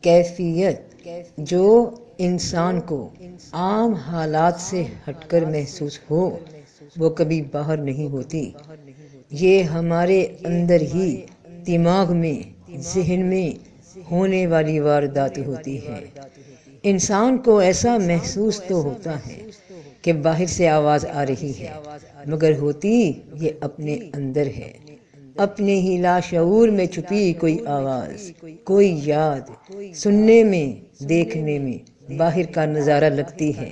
کیفیت جو انسان کو عام حالات سے ہٹ کر محسوس ہو وہ کبھی باہر نہیں ہوتی، یہ ہمارے اندر ہی دماغ میں ذہن میں ہونے والی واردات ہوتی ہے۔ انسان کو ایسا محسوس تو ہوتا ہے کہ باہر سے آواز آ رہی ہے، مگر ہوتی یہ اپنے اندر ہے، اپنے ہی لاشعور میں چھپی کوئی آواز، کوئی یاد، سننے میں، دیکھنے میں باہر کا نظارہ لگتی ہے،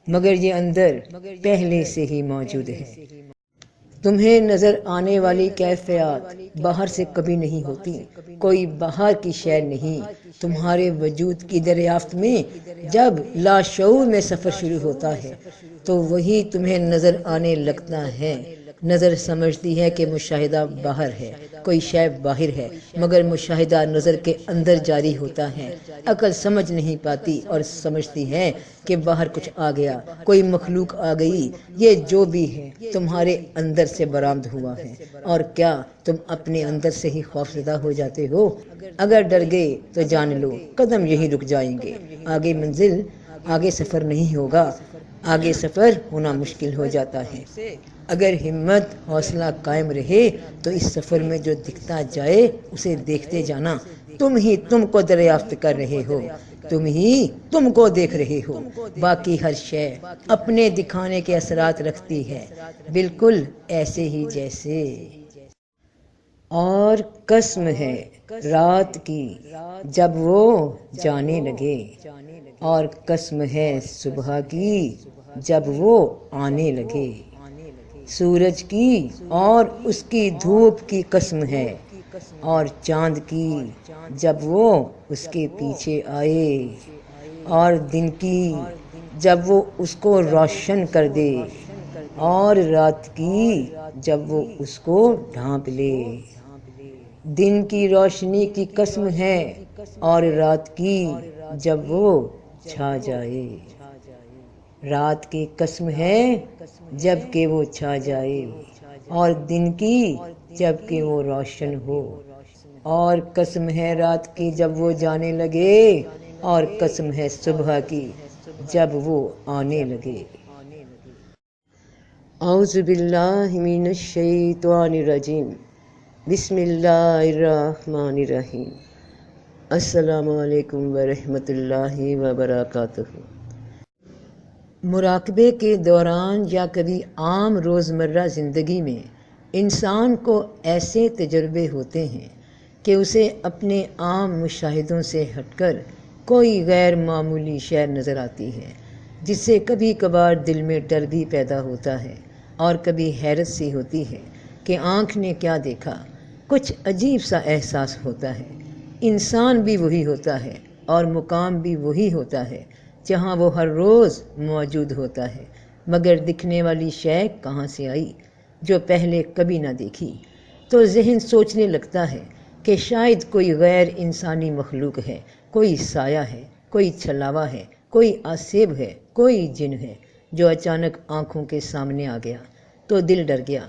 مگر یہ اندر پہلے سے ہی موجود ہے۔ تمہیں نظر آنے والی کیفیات باہر سے کبھی نہیں ہوتی، کوئی باہر کی شے نہیں۔ تمہارے وجود کی دریافت میں جب لاشعور میں سفر شروع ہوتا ہے تو وہی تمہیں نظر آنے لگتا ہے۔ نظر سمجھتی ہے کہ مشاہدہ باہر ہے، کوئی شے باہر ہے، مگر مشاہدہ نظر کے اندر جاری ہوتا ہے۔ عقل سمجھ نہیں پاتی اور سمجھتی ہے کہ باہر کچھ آ گیا، کوئی مخلوق آ گئی۔ یہ جو بھی ہے تمہارے اندر سے برآمد ہوا ہے، اور کیا تم اپنے اندر سے ہی خوفزدہ ہو جاتے ہو؟ اگر ڈر گئے تو جان لو قدم یہی رک جائیں گے، آگے منزل، آگے سفر نہیں ہوگا، آگے سفر ہونا مشکل ہو جاتا ہے۔ اگر ہمت حوصلہ قائم رہے تو اس سفر میں جو دکھتا جائے اسے دیکھتے جانا۔ تم ہی تم کو دریافت کر رہے ہو، تم ہی تم کو دیکھ رہے ہو، باقی ہر شے اپنے دکھانے کے اثرات رکھتی ہے، بالکل ایسے ہی جیسے۔ اور قسم ہے رات کی جب وہ جانے لگے، اور قسم ہے صبح کی جب وہ آنے لگے، سورج کی اور اس کی دھوپ کی قسم ہے، اور چاند کی جب وہ اس کے پیچھے آئے، اور دن کی جب وہ اس کو روشن کر دے، اور رات کی جب وہ اس کو ڈھانپ لے۔ دن کی روشنی کی قسم ہے اور رات کی جب وہ چھا جائے، رات کی قسم ہے جب کہ وہ چھا جائے، اور دن کی جب کہ وہ روشن ہو، اور قسم ہے رات کی جب وہ جانے لگے، اور قسم ہے صبح کی جب وہ آنے لگے۔ اعوذ باللہ من الشیطان الرجیم، بسم اللہ الرحمن الرحیم۔ السلام علیکم ورحمۃ اللہ وبرکاتہ۔ مراقبے کے دوران یا کبھی عام روزمرہ زندگی میں انسان کو ایسے تجربے ہوتے ہیں کہ اسے اپنے عام مشاہدوں سے ہٹ کر کوئی غیر معمولی شے نظر آتی ہے، جس سے کبھی کبھار دل میں ڈر بھی پیدا ہوتا ہے اور کبھی حیرت سی ہوتی ہے کہ آنکھ نے کیا دیکھا۔ کچھ عجیب سا احساس ہوتا ہے۔ انسان بھی وہی ہوتا ہے اور مقام بھی وہی ہوتا ہے جہاں وہ ہر روز موجود ہوتا ہے، مگر دکھنے والی شے کہاں سے آئی جو پہلے کبھی نہ دیکھی؟ تو ذہن سوچنے لگتا ہے کہ شاید کوئی غیر انسانی مخلوق ہے، کوئی سایہ ہے، کوئی چھلاوا ہے، کوئی آسیب ہے، کوئی جن ہے جو اچانک آنکھوں کے سامنے آ گیا تو دل ڈر گیا،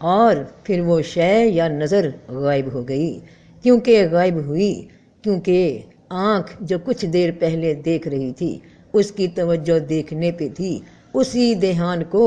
اور پھر وہ شے یا نظر غائب ہو گئی۔ کیونکہ غائب ہوئی؟ کیونکہ آنکھ جو کچھ دیر پہلے دیکھ رہی تھی اس کی توجہ دیکھنے پہ تھی۔ اسی دھیان کو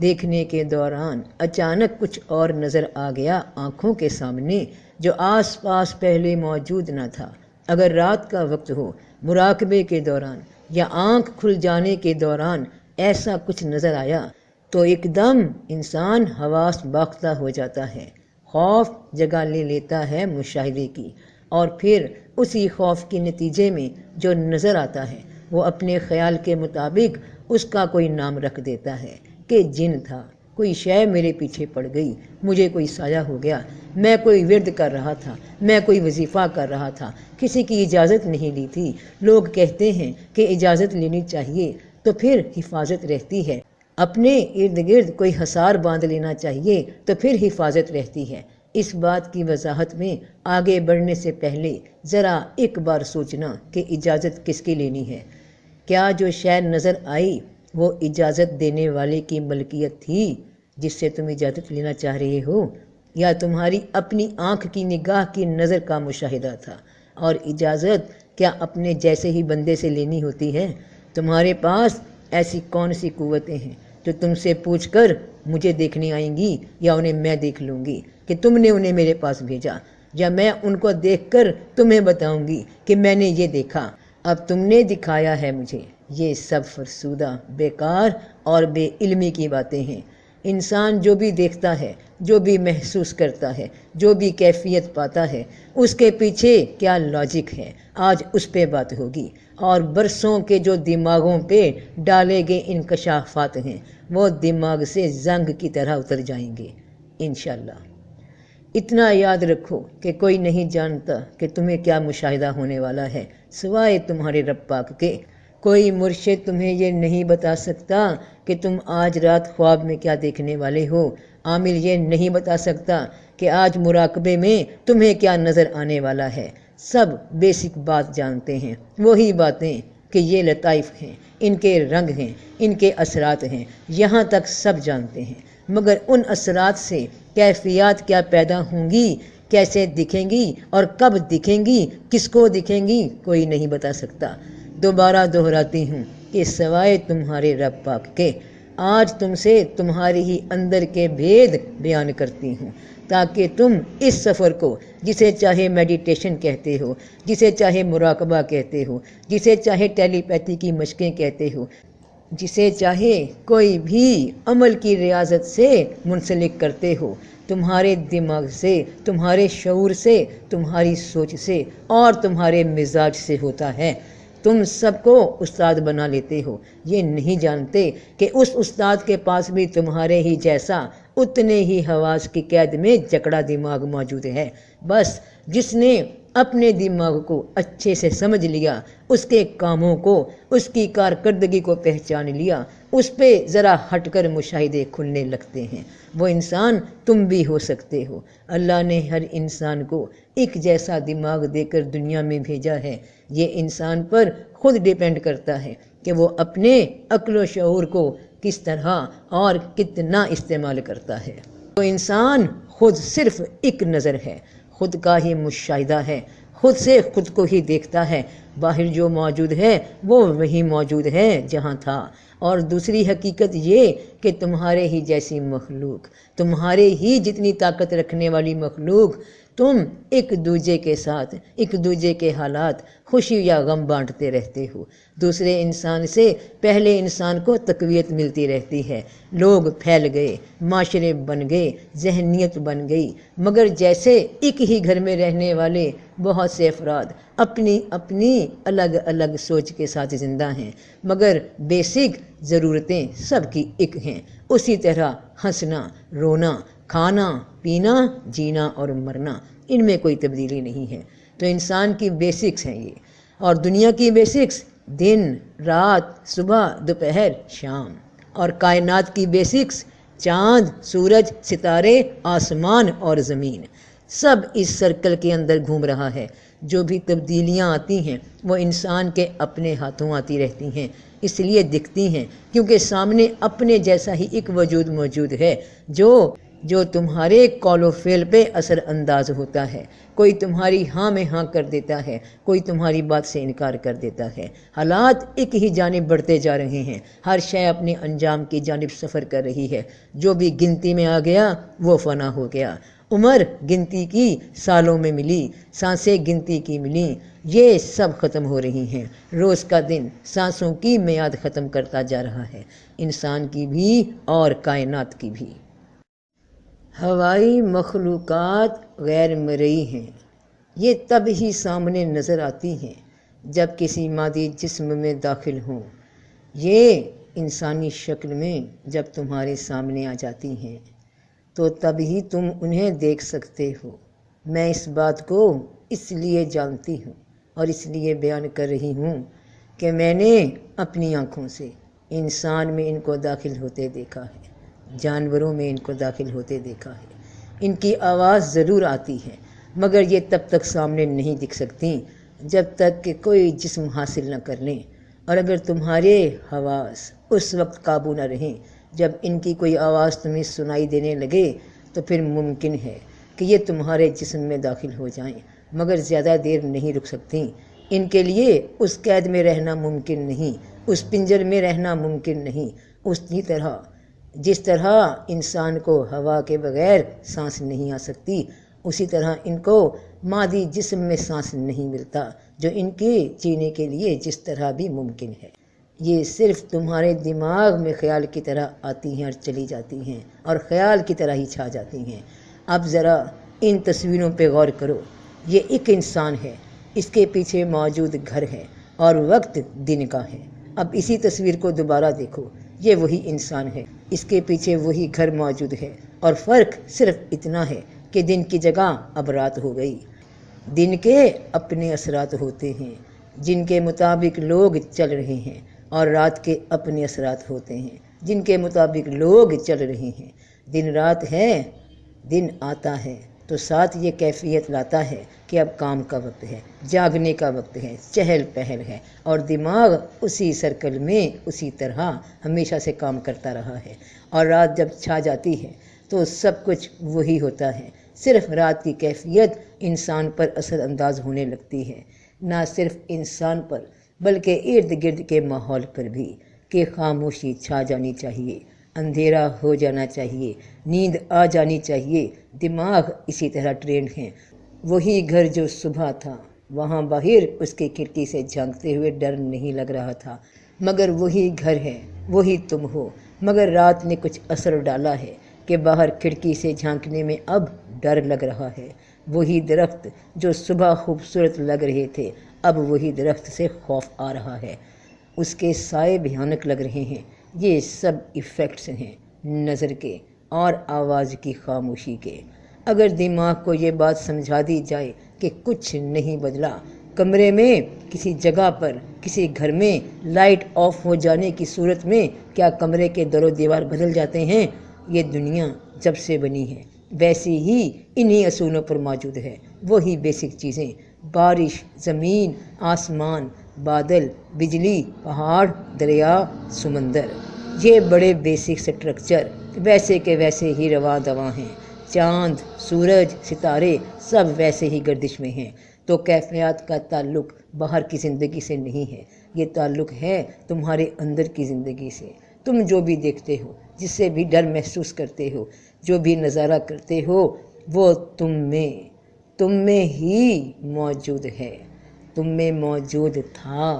دیکھنے کے دوران اچانک کچھ اور نظر آ گیا آنکھوں کے سامنے جو آس پاس پہلے موجود نہ تھا۔ اگر رات کا وقت ہو، مراقبے کے دوران یا آنکھ کھل جانے کے دوران ایسا کچھ نظر آیا تو ایک دم انسان حواس باختہ ہو جاتا ہے، خوف جگہ لے لیتا ہے مشاہدے کی، اور پھر اسی خوف کے نتیجے میں جو نظر آتا ہے وہ اپنے خیال کے مطابق اس کا کوئی نام رکھ دیتا ہے کہ جن تھا، کوئی شے میرے پیچھے پڑ گئی، مجھے کوئی سایہ ہو گیا، میں کوئی ورد کر رہا تھا، میں کوئی وظیفہ کر رہا تھا، کسی کی اجازت نہیں لی تھی۔ لوگ کہتے ہیں کہ اجازت لینی چاہیے تو پھر حفاظت رہتی ہے، اپنے ارد گرد کوئی حصار باندھ لینا چاہیے تو پھر حفاظت رہتی ہے۔ اس بات کی وضاحت میں آگے بڑھنے سے پہلے ذرا ایک بار سوچنا کہ اجازت کس کی لینی ہے۔ کیا جو شے نظر آئی وہ اجازت دینے والے کی ملکیت تھی جس سے تم اجازت لینا چاہ رہے ہو، یا تمہاری اپنی آنکھ کی نگاہ کی نظر کا مشاہدہ تھا؟ اور اجازت کیا اپنے جیسے ہی بندے سے لینی ہوتی ہے؟ تمہارے پاس ایسی کون سی قوتیں ہیں جو تم سے پوچھ کر مجھے دیکھنے آئیں گی یا انہیں میں دیکھ لوں گی کہ تم نے انہیں میرے پاس بھیجا، یا میں ان کو دیکھ کر تمہیں بتاؤں گی کہ میں نے یہ دیکھا، اب تم نے دکھایا ہے مجھے۔ یہ سب فرسودہ، بیکار اور بے علمی کی باتیں ہیں۔ انسان جو بھی دیکھتا ہے، جو بھی محسوس کرتا ہے، جو بھی کیفیت پاتا ہے، اس کے پیچھے کیا لاجک ہے، آج اس پہ بات ہوگی۔ اور برسوں کے جو دماغوں پہ ڈالے گئے انکشافات ہیں وہ دماغ سے زنگ کی طرح اتر جائیں گے انشاءاللہ۔ اتنا یاد رکھو کہ کوئی نہیں جانتا کہ تمہیں کیا مشاہدہ ہونے والا ہے سوائے تمہارے رب پاک کے۔ کوئی مرشد تمہیں یہ نہیں بتا سکتا کہ تم آج رات خواب میں کیا دیکھنے والے ہو۔ عامل یہ نہیں بتا سکتا کہ آج مراقبے میں تمہیں کیا نظر آنے والا ہے۔ سب بیسک بات جانتے ہیں، وہی باتیں کہ یہ لطائف ہیں، ان کے رنگ ہیں، ان کے اثرات ہیں، یہاں تک سب جانتے ہیں، مگر ان اثرات سے کیفیات کیا پیدا ہوں گی، کیسے دکھیں گی اور کب دکھیں گی، کس کو دکھیں گی، کوئی نہیں بتا سکتا۔ دوبارہ دہراتی ہوں کہ سوائے تمہارے رب پاک کے آج تم سے تمہارے ہی اندر کے بھید بیان کرتی ہوں، تاکہ تم اس سفر کو، جسے چاہے میڈیٹیشن کہتے ہو، جسے چاہے مراقبہ کہتے ہو، جسے چاہے ٹیلی پیتھی کی مشقیں کہتے ہو، جسے چاہے کوئی بھی عمل کی ریاضت سے منسلک کرتے ہو، تمہارے دماغ سے، تمہارے شعور سے، تمہاری سوچ سے اور تمہارے مزاج سے ہوتا ہے۔ تم سب کو استاد بنا لیتے ہو، یہ نہیں جانتے کہ اس استاد کے پاس بھی تمہارے ہی جیسا اتنے ہی حواس کی قید میں جکڑا دماغ موجود ہے۔ بس جس نے اپنے دماغ کو اچھے سے سمجھ لیا، اس کے کاموں کو، اس کی کارکردگی کو پہچان لیا، اس پہ ذرا ہٹ کر مشاہدے کھلنے لگتے ہیں۔ وہ انسان تم بھی ہو سکتے ہو۔ اللہ نے ہر انسان کو ایک جیسا دماغ دے کر دنیا میں بھیجا ہے۔ یہ انسان پر خود ڈیپینڈ کرتا ہے کہ وہ اپنے عقل و شعور کو کس طرح اور کتنا استعمال کرتا ہے۔ تو انسان خود صرف ایک نظر ہے، خود کا ہی مشاہدہ ہے، خود سے خود کو ہی دیکھتا ہے۔ باہر جو موجود ہے وہ وہی موجود ہے جہاں تھا۔ اور دوسری حقیقت یہ کہ تمہارے ہی جیسی مخلوق، تمہارے ہی جتنی طاقت رکھنے والی مخلوق، تم ایک دوسرے کے ساتھ، ایک دوسرے کے حالات، خوشی یا غم بانٹتے رہتے ہو۔ دوسرے انسان سے پہلے انسان کو تقویت ملتی رہتی ہے۔ لوگ پھیل گئے، معاشرے بن گئے، ذہنیت بن گئی، مگر جیسے ایک ہی گھر میں رہنے والے بہت سے افراد اپنی اپنی الگ الگ سوچ کے ساتھ زندہ ہیں، مگر بیسک ضرورتیں سب کی ایک ہیں۔ اسی طرح ہنسنا، رونا، کھانا، پینا، جینا اور مرنا، ان میں کوئی تبدیلی نہیں ہے۔ تو انسان کی بیسکس ہیں یہ، اور دنیا کی بیسکس دن، رات، صبح، دوپہر، شام، اور کائنات کی بیسکس چاند، سورج، ستارے، آسمان اور زمین، سب اس سرکل کے اندر گھوم رہا ہے۔ جو بھی تبدیلیاں آتی ہیں وہ انسان کے اپنے ہاتھوں آتی رہتی ہیں، اس لیے دکھتی ہیں کیونکہ سامنے اپنے جیسا ہی ایک وجود موجود ہے جو تمہارے قول و فعل پہ اثر انداز ہوتا ہے۔ کوئی تمہاری ہاں میں ہاں کر دیتا ہے، کوئی تمہاری بات سے انکار کر دیتا ہے۔ حالات ایک ہی جانب بڑھتے جا رہے ہیں، ہر شے اپنے انجام کی جانب سفر کر رہی ہے۔ جو بھی گنتی میں آ گیا وہ فنا ہو گیا۔ عمر گنتی کی سالوں میں ملی، سانسیں گنتی کی ملیں، یہ سب ختم ہو رہی ہیں۔ روز کا دن سانسوں کی میعاد ختم کرتا جا رہا ہے، انسان کی بھی اور کائنات کی بھی۔ ہوائی مخلوقات غیر مرئی ہیں، یہ تب ہی سامنے نظر آتی ہیں جب کسی مادی جسم میں داخل ہوں۔ یہ انسانی شکل میں جب تمہارے سامنے آ جاتی ہیں تو تب ہی تم انہیں دیکھ سکتے ہو۔ میں اس بات کو اس لیے جانتی ہوں اور اس لیے بیان کر رہی ہوں کہ میں نے اپنی آنکھوں سے انسان میں ان کو داخل ہوتے دیکھا ہے، جانوروں میں ان کو داخل ہوتے دیکھا ہے۔ ان کی آواز ضرور آتی ہے مگر یہ تب تک سامنے نہیں دکھ سکتی جب تک کہ کوئی جسم حاصل نہ کر لیں، اور اگر تمہارے حواس اس وقت قابو نہ رہیں جب ان کی کوئی آواز تمہیں سنائی دینے لگے تو پھر ممکن ہے کہ یہ تمہارے جسم میں داخل ہو جائیں، مگر زیادہ دیر نہیں رک سکتی۔ ان کے لیے اس قید میں رہنا ممکن نہیں، اس پنجر میں رہنا ممکن نہیں، اسی طرح جس طرح انسان کو ہوا کے بغیر سانس نہیں آ سکتی، اسی طرح ان کو مادی جسم میں سانس نہیں ملتا جو ان کے جینے کے لیے جس طرح بھی ممکن ہے۔ یہ صرف تمہارے دماغ میں خیال کی طرح آتی ہیں اور چلی جاتی ہیں اور خیال کی طرح ہی چھا جاتی ہیں۔ اب ذرا ان تصویروں پہ غور کرو۔ یہ ایک انسان ہے، اس کے پیچھے موجود گھر ہے اور وقت دن کا ہے۔ اب اسی تصویر کو دوبارہ دیکھو، یہ وہی انسان ہے، اس کے پیچھے وہی گھر موجود ہے، اور فرق صرف اتنا ہے کہ دن کی جگہ اب رات ہو گئی۔ دن کے اپنے اثرات ہوتے ہیں جن کے مطابق لوگ چل رہے ہیں، اور رات کے اپنے اثرات ہوتے ہیں جن کے مطابق لوگ چل رہے ہیں۔ دن رات ہے، دن آتا ہے تو ساتھ یہ کیفیت لاتا ہے کہ اب کام کا وقت ہے، جاگنے کا وقت ہے، چہل پہل ہے، اور دماغ اسی سرکل میں اسی طرح ہمیشہ سے کام کرتا رہا ہے۔ اور رات جب چھا جاتی ہے تو سب کچھ وہی ہوتا ہے، صرف رات کی کیفیت انسان پر اثر انداز ہونے لگتی ہے، نہ صرف انسان پر بلکہ ارد گرد کے ماحول پر بھی، کہ خاموشی چھا جانی چاہیے، اندھیرا ہو جانا چاہیے، نیند آ جانی چاہیے۔ دماغ اسی طرح ٹرینڈ ہیں۔ وہی گھر جو صبح تھا، وہاں باہر اس کی کھڑکی سے جھانکتے ہوئے ڈر نہیں لگ رہا تھا، مگر وہی گھر ہے، وہی تم ہو، مگر رات نے کچھ اثر ڈالا ہے کہ باہر کھڑکی سے جھانکنے میں اب ڈر لگ رہا ہے۔ وہی درخت جو صبح خوبصورت لگ رہے تھے، اب وہی درخت سے خوف آ رہا ہے، اس کے سائے بھیانک لگ رہے ہیں۔ یہ سب ایفیکٹس ہیں نظر کے اور آواز کی خاموشی کے۔ اگر دماغ کو یہ بات سمجھا دی جائے کہ کچھ نہیں بدلا، کمرے میں کسی جگہ پر کسی گھر میں لائٹ آف ہو جانے کی صورت میں کیا کمرے کے در و دیوار بدل جاتے ہیں؟ یہ دنیا جب سے بنی ہے ویسی ہی انہی اصولوں پر موجود ہے، وہی بیسک چیزیں، بارش، زمین، آسمان، بادل، بجلی، پہاڑ، دریا، سمندر، یہ بڑے بیسک سٹرکچر ویسے کے ویسے ہی رواں دواں ہیں۔ چاند، سورج، ستارے سب ویسے ہی گردش میں ہیں۔ تو کیفیات کا تعلق باہر کی زندگی سے نہیں ہے، یہ تعلق ہے تمہارے اندر کی زندگی سے۔ تم جو بھی دیکھتے ہو، جس سے بھی ڈر محسوس کرتے ہو، جو بھی نظارہ کرتے ہو، وہ تم میں ہی موجود ہے، تم میں موجود تھا،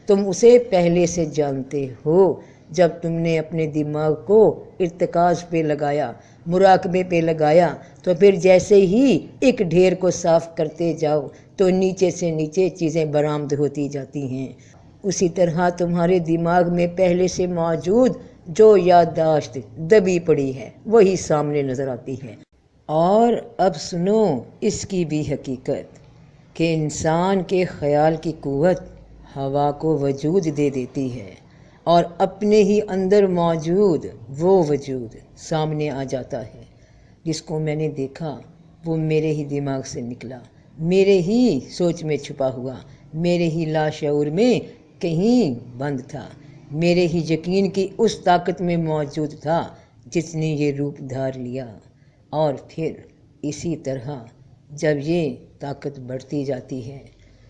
تم اسے پہلے سے جانتے ہو۔ جب تم نے اپنے دماغ کو ارتکاز پہ لگایا، مراقبے پہ لگایا، تو پھر جیسے ہی ایک ڈھیر کو صاف کرتے جاؤ تو نیچے سے نیچے چیزیں برآمد ہوتی جاتی ہیں۔ اسی طرح تمہارے دماغ میں پہلے سے موجود جو یادداشت دبی پڑی ہے وہی سامنے نظر آتی ہے۔ اور اب سنو اس کی بھی حقیقت کہ انسان کے خیال کی قوت ہوا کو وجود دے دیتی ہے، اور اپنے ہی اندر موجود وہ وجود سامنے آ جاتا ہے۔ جس کو میں نے دیکھا وہ میرے ہی دماغ سے نکلا، میرے ہی سوچ میں چھپا ہوا، میرے ہی لاشعور میں کہیں بند تھا، میرے ہی یقین کی اس طاقت میں موجود تھا جس نے یہ روپ دھار لیا۔ اور پھر اسی طرح جب یہ طاقت بڑھتی جاتی ہے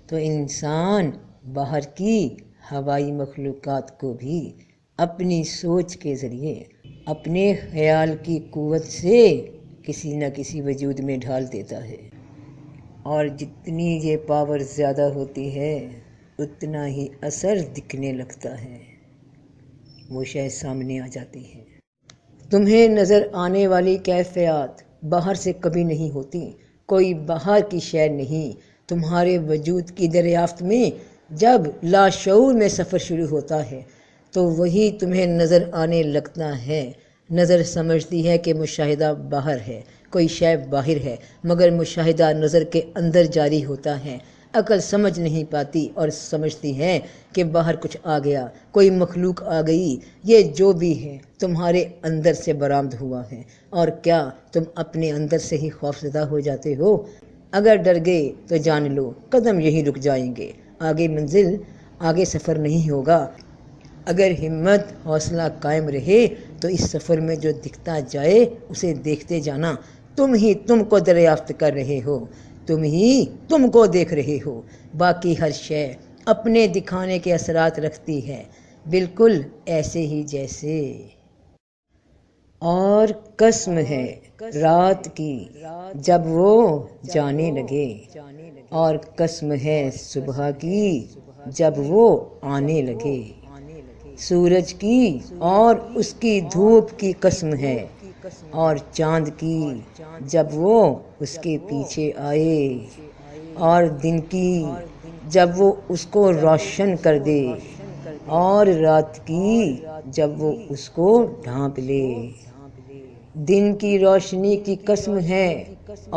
تو انسان باہر کی ہوائی مخلوقات کو بھی اپنی سوچ کے ذریعے اپنے خیال کی قوت سے کسی نہ کسی وجود میں ڈھال دیتا ہے، اور جتنی یہ پاور زیادہ ہوتی ہے اتنا ہی اثر دکھنے لگتا ہے، وہ شے سامنے آ جاتی ہے۔ تمہیں نظر آنے والی کیفیات باہر سے کبھی نہیں ہوتی، کوئی باہر کی شے نہیں۔ تمہارے وجود کی دریافت میں جب لاشعور میں سفر شروع ہوتا ہے تو وہی تمہیں نظر آنے لگتا ہے۔ نظر سمجھتی ہے کہ مشاہدہ باہر ہے، کوئی شے باہر ہے، مگر مشاہدہ نظر کے اندر جاری ہوتا ہے۔ عقل سمجھ نہیں پاتی اور سمجھتی ہے کہ باہر کچھ آ گیا، کوئی مخلوق آ گئی۔ یہ جو بھی ہے تمہارے اندر سے برآمد ہوا ہے، اور کیا تم اپنے اندر سے ہی خوفزدہ ہو جاتے ہو؟ اگر ڈر گئے تو جان لو قدم یہیں رک جائیں گے، آگے سفر نہیں ہوگا۔ اگر ہمت حوصلہ قائم رہے تو اس سفر میں جو دکھتا جائے اسے دیکھتے جانا، تم ہی تم کو دریافت کر رہے ہو۔ تم ہی تم کو دیکھ رہے ہو، باقی ہر شے اپنے دکھانے کے اثرات رکھتی ہے، بالکل ایسے ہی جیسے۔ اور قسم ہے رات کی جب وہ جانے لگے، اور قسم ہے صبح کی جب وہ آنے لگے، سورج کی اور اس کی دھوپ کی قسم ہے، اور چاند کی جب وہ اس کے پیچھے آئے، اور دن کی جب وہ اس کو روشن کر دے، اور رات کی جب وہ اس کو ڈھانپ لے۔ دن کی روشنی کی قسم ہے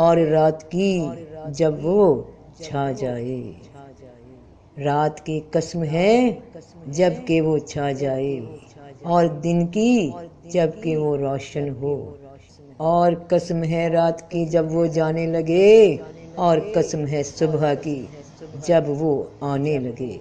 اور رات کی جب وہ چھا جائے، رات کی قسم ہے جب کہ وہ چھا جائے، اور دن کی جب کہ وہ روشن ہو، اور قسم ہے رات کی جب وہ جانے لگے، اور قسم ہے صبح کی جب وہ آنے لگے۔